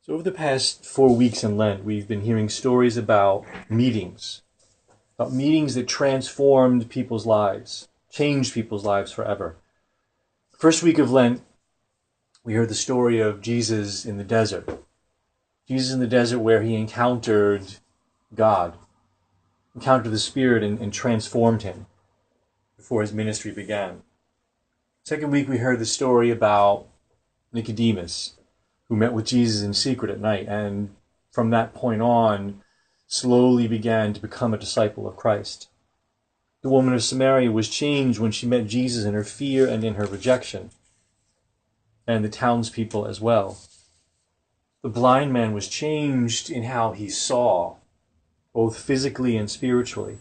So over the past 4 weeks in Lent, we've been hearing stories about meetings that transformed people's lives, changed people's lives forever. First week of Lent, we heard the story of Jesus in the desert. Jesus in the desert where he encountered God, encountered the Spirit and transformed him before his ministry began. Second week, we heard the story about Nicodemus, who met with Jesus in secret at night, and from that point on, slowly began to become a disciple of Christ. The woman of Samaria was changed when she met Jesus in her fear and in her rejection, and the townspeople as well. The blind man was changed in how he saw, both physically and spiritually.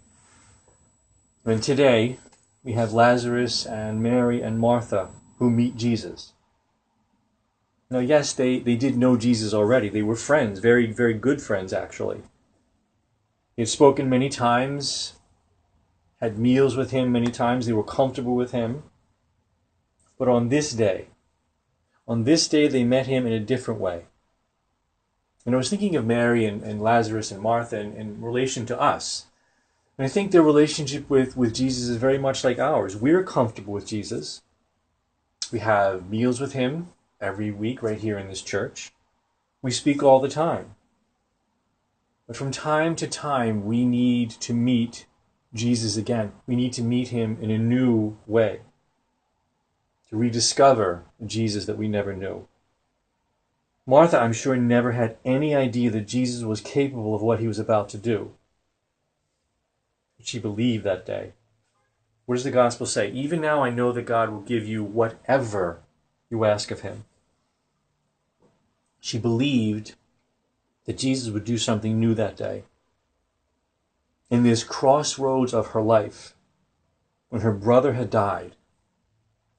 And today, we have Lazarus and Mary and Martha who meet Jesus. Now, yes, they did know Jesus already. They were friends, very, very good friends, actually. They had spoken many times, had meals with him many times. They were comfortable with him. But on this day, they met him in a different way. And I was thinking of Mary and Lazarus and Martha in relation to us. And I think their relationship with Jesus is very much like ours. We're comfortable with Jesus. We have meals with him every week right here in this church. We speak all the time. But from time to time, we need to meet Jesus again. We need to meet him in a new way, to rediscover Jesus that we never knew. Martha, I'm sure, never had any idea that Jesus was capable of what he was about to do. But she believed that day. What does the gospel say? Even now I know that God will give you whatever you ask of him. She believed that Jesus would do something new that day. In this crossroads of her life, when her brother had died,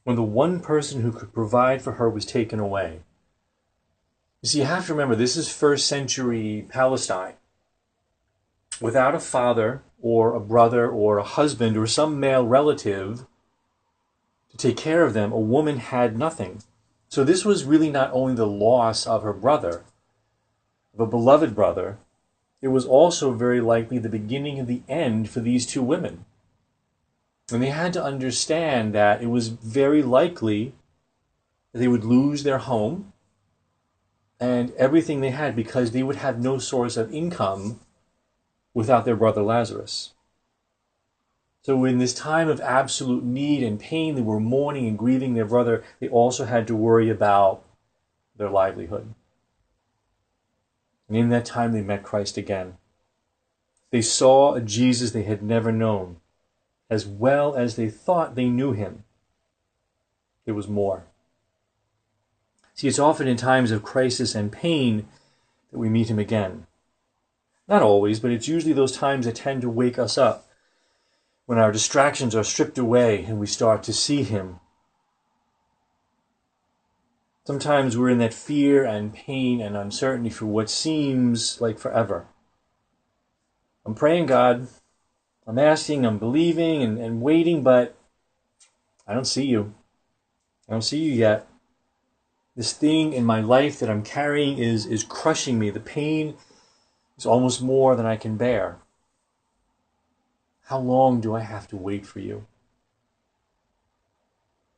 when the one person who could provide for her was taken away. You see, you have to remember, this is first century Palestine. Without a father or a brother or a husband or some male relative to take care of them, a woman had nothing. So this was really not only the loss of her brother, of a beloved brother, it was also very likely the beginning of the end for these two women. And they had to understand that it was very likely that they would lose their home and everything they had because they would have no source of income without their brother Lazarus. So in this time of absolute need and pain, they were mourning and grieving their brother. They also had to worry about their livelihood. And in that time, they met Christ again. They saw a Jesus they had never known. As well as they thought they knew him, there was more. See, it's often in times of crisis and pain that we meet him again. Not always, but it's usually those times that tend to wake us up, when our distractions are stripped away and we start to see him. Sometimes we're in that fear and pain and uncertainty for what seems like forever. I'm praying, God, I'm asking, I'm believing and waiting, but I don't see you. I don't see you yet. This thing in my life that I'm carrying is crushing me. The pain is almost more than I can bear. How long do I have to wait for you?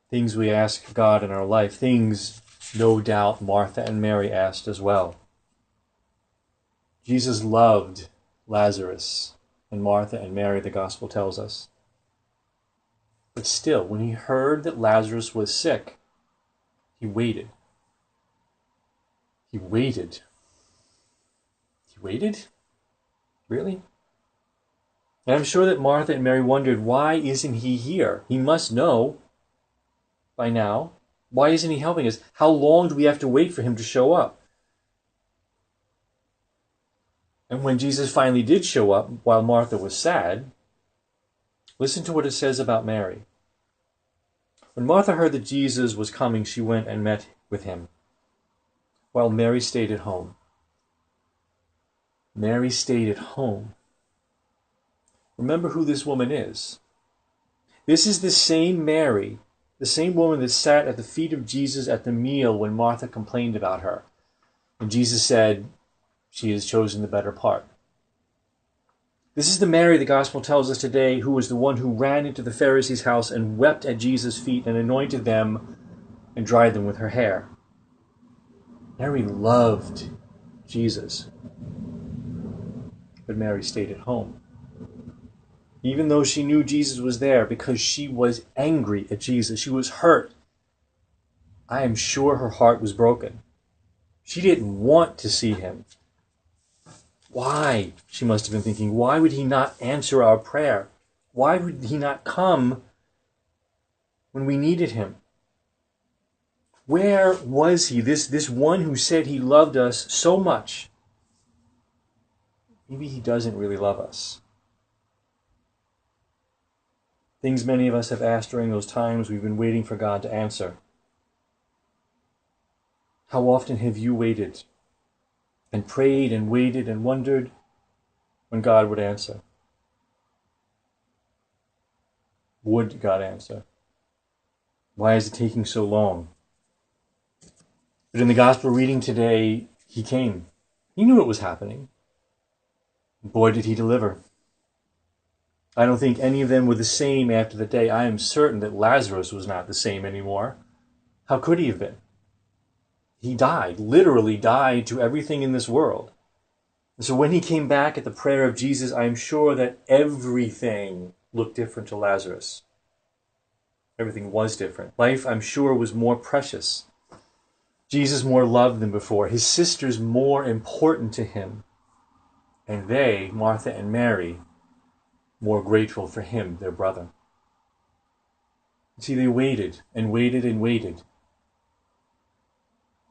Things we ask God in our life, things no doubt Martha and Mary asked as well. Jesus loved Lazarus and Martha and Mary, the gospel tells us. But still, when he heard that Lazarus was sick, he waited. He waited. He waited? Really? And I'm sure that Martha and Mary wondered, why isn't he here? He must know by now. Why isn't he helping us? How long do we have to wait for him to show up? And when Jesus finally did show up, while Martha was sad, listen to what it says about Mary. When Martha heard that Jesus was coming, she went and met with him, while Mary stayed at home. Mary stayed at home. Remember who this woman is. This is the same Mary, the same woman that sat at the feet of Jesus at the meal when Martha complained about her. And Jesus said, she has chosen the better part. This is the Mary the gospel tells us today, who was the one who ran into the Pharisee's house and wept at Jesus' feet and anointed them and dried them with her hair. Mary loved Jesus, but Mary stayed at home. Even though she knew Jesus was there, because she was angry at Jesus, she was hurt. I am sure her heart was broken. She didn't want to see him. Why? She must have been thinking, why would he not answer our prayer? Why would he not come when we needed him? Where was he, this one who said he loved us so much? Maybe he doesn't really love us. Things many of us have asked during those times we've been waiting for God to answer. How often have you waited and prayed and waited and wondered when God would answer? Would God answer? Why is it taking so long? But in the gospel reading today, he came. He knew it was happening. Boy, did he deliver. I don't think any of them were the same after the day. I am certain that Lazarus was not the same anymore. How could he have been? He died, literally died to everything in this world. And so when he came back at the prayer of Jesus, I am sure that everything looked different to Lazarus. Everything was different. Life, I'm sure, was more precious. Jesus more loved than before. His sisters more important to him. And they, Martha and Mary, more grateful for him, their brother. See, they waited and waited and waited.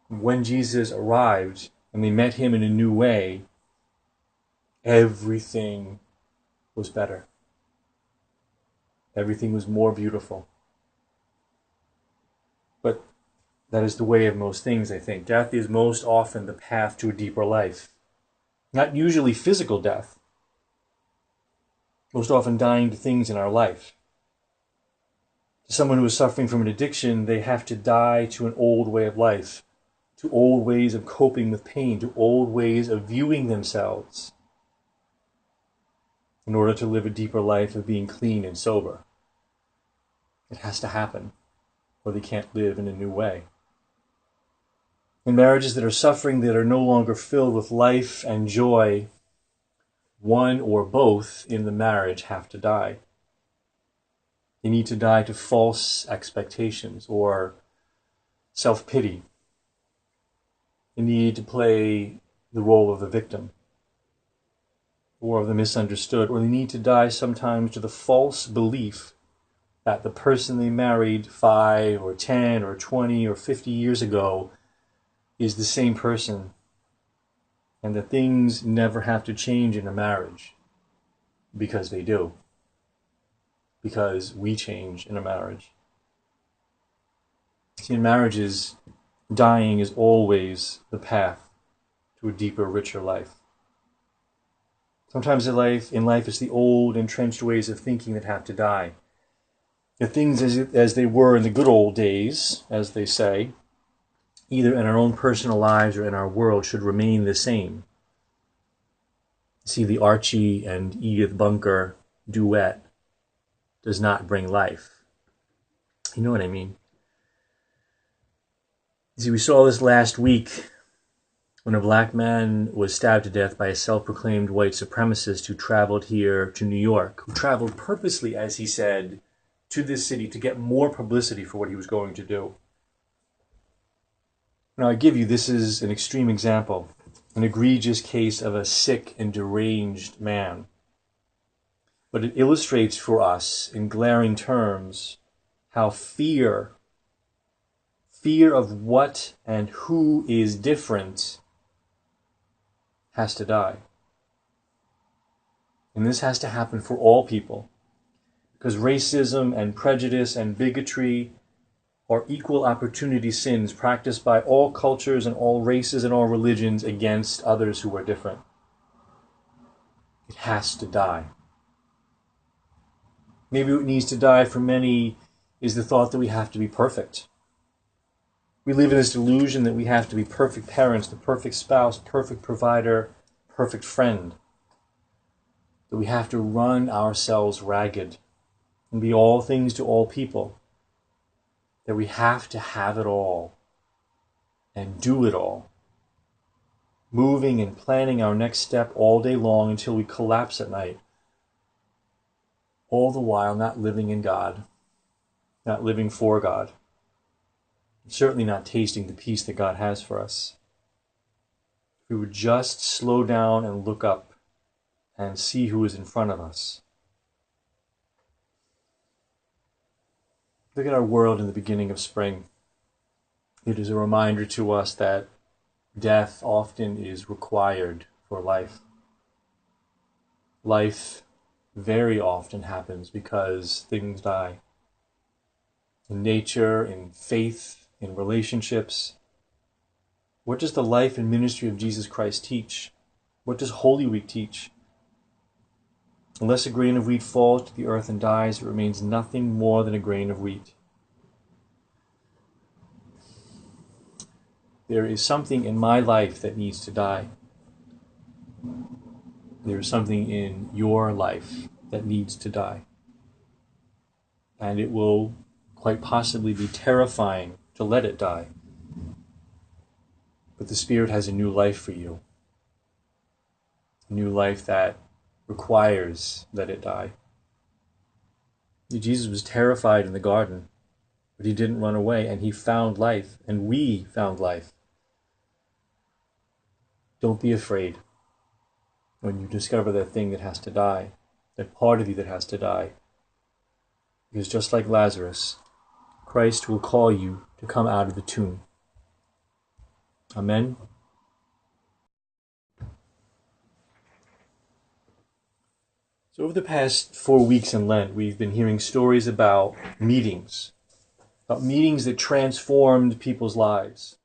When Jesus arrived and they met him in a new way, everything was better. Everything was more beautiful. But that is the way of most things, I think. Death is most often the path to a deeper life. Not usually physical death. Most often dying to things in our life. To someone who is suffering from an addiction, they have to die to an old way of life. To old ways of coping with pain, to old ways of viewing themselves in order to live a deeper life of being clean and sober. It has to happen, or they can't live in a new way. In marriages that are suffering, that are no longer filled with life and joy, one or both in the marriage have to die. They need to die to false expectations or self-pity. They need to play the role of the victim or of the misunderstood, or they need to die sometimes to the false belief that the person they married 5 or 10 or 20 or 50 years ago is the same person, and that things never have to change in a marriage, because they do. Because we change in a marriage. See, in marriages, dying is always the path to a deeper, richer life. Sometimes in life it's the old, entrenched ways of thinking that have to die. The things as they were in the good old days, as they say, either in our own personal lives or in our world, should remain the same. See, the Archie and Edith Bunker duet does not bring life. You know what I mean? See, we saw this last week when a black man was stabbed to death by a self-proclaimed white supremacist who traveled here to New York, who traveled purposely, as he said, to this city to get more publicity for what he was going to do. Now, I give you, this is an extreme example, an egregious case of a sick and deranged man. But it illustrates for us, in glaring terms, how fear of what and who is different has to die. And this has to happen for all people, because racism and prejudice and bigotry are equal opportunity sins practiced by all cultures and all races and all religions against others who are different. It has to die. Maybe what needs to die for many is the thought that we have to be perfect. We live in this delusion that we have to be perfect parents, the perfect spouse, perfect provider, perfect friend. That we have to run ourselves ragged and be all things to all people. That we have to have it all and do it all. Moving and planning our next step all day long until we collapse at night. All the while not living in God, not living for God. Certainly not tasting the peace that God has for us. If we would just slow down and look up and see who is in front of us. Look at our world in the beginning of spring. It is a reminder to us that death often is required for life. Life very often happens because things die. In nature, in faith, in relationships. What does the life and ministry of Jesus Christ teach? What does Holy Week teach? Unless a grain of wheat falls to the earth and dies, it remains nothing more than a grain of wheat. There is something in my life that needs to die. There is something in your life that needs to die. And it will quite possibly be terrifying to let it die. But the Spirit has a new life for you. A new life that requires that it die. Jesus was terrified in the garden, but he didn't run away, and he found life, and we found life. Don't be afraid when you discover that thing that has to die, that part of you that has to die. Because just like Lazarus, Christ will call you to come out of the tomb. Amen. So over the past 4 weeks in Lent, we've been hearing stories about meetings that transformed people's lives.